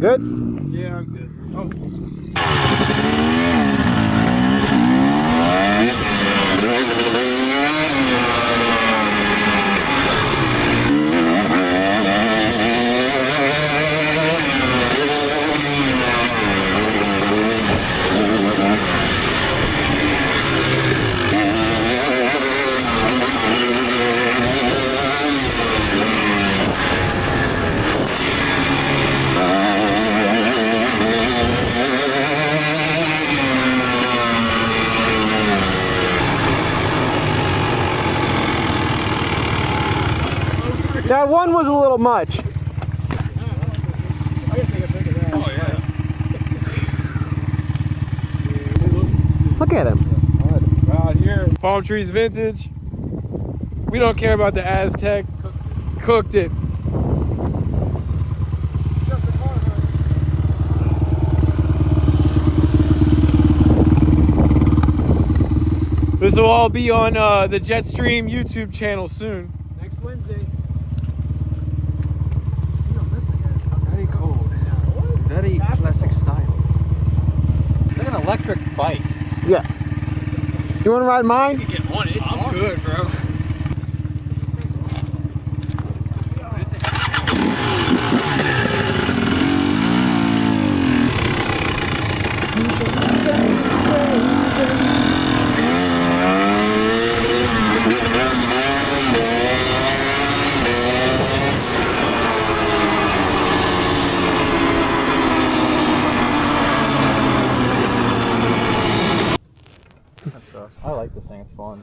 Good? Yeah, I'm good. Oh. That one was a little much. Oh, yeah. Look at him. Out here, Palm Trees Vintage. We don't care about the Aztec. Cooked it. This will all be on the Jetstream YouTube channel soon. Next Wednesday. Very cool. Very classic style. It's like an electric bike. Yeah. You want to ride mine? You can get on it. I'm good, bro. I like this thing, it's fun.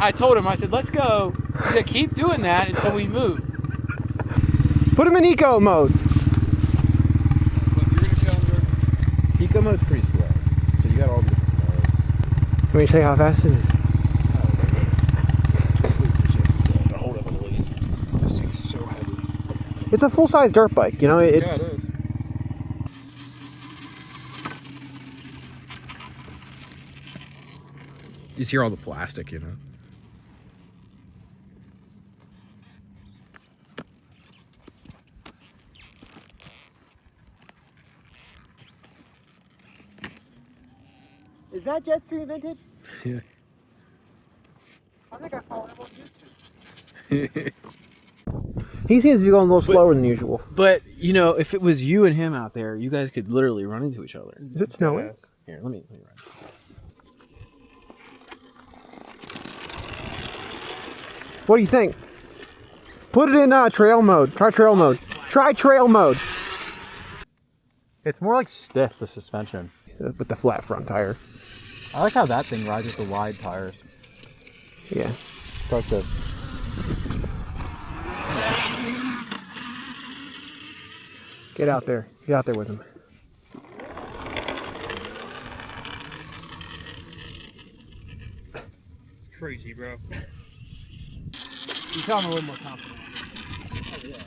I told him, I said, let's go. He said, keep doing that until we move. Put him in eco mode. Eco mode's pretty slow, so you got all the different modes. Let me show you how fast it is. Hold up, please. This thing's so heavy. It's a full-size dirt bike, you know. It's. Yeah, it is. You see all the plastic, you know. Is that Jetstream Vintage? Yeah. I think I followed him on YouTube. He seems to be going a little slower than usual. But, you know, if it was you and him out there, you guys could literally run into each other. Is it snowing? Yes. Here, let me run. What do you think? Put it in trail mode. Try trail mode. Try trail mode. It's more like stiff, the suspension. With the flat front tire. I like how that thing rides with the wide tires. Yeah. Start to... Get out there. Get out there with him. It's crazy, bro. You tell him a little more confident. Oh, yeah.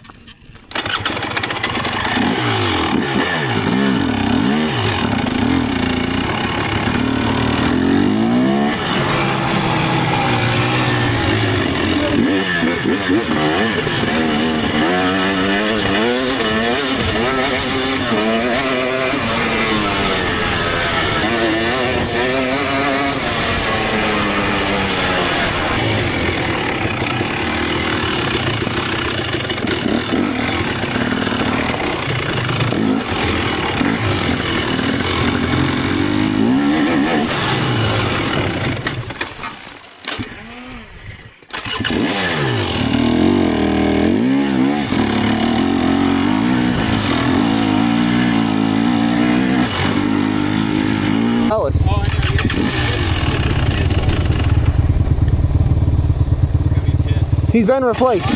He's been replaced.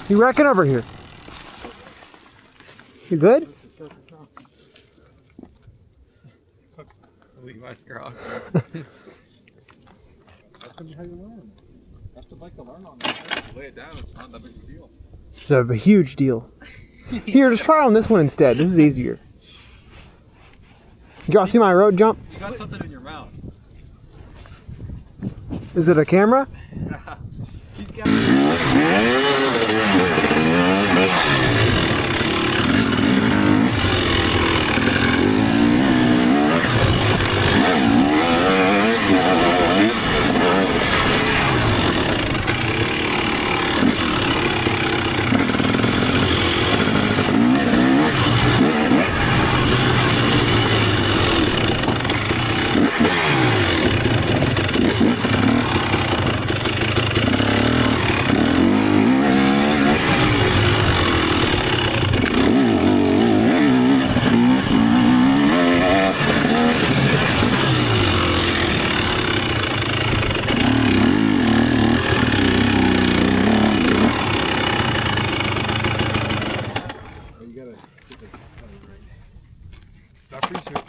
You wrecking over here? You good? Levi's Crocs. That's how you learn. That's the bike to learn on. Lay it down, it's not that big of a deal. It's a huge deal. Here, just try on this one instead. This is easier. Did y'all see my road jump? You got something in your mouth. Is it a camera? He's got.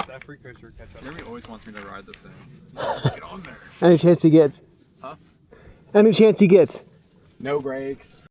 That precursor catch up. Jeremy always wants me to ride this thing. Get on there. Any chance he gets? Huh? Any chance he gets? No brakes.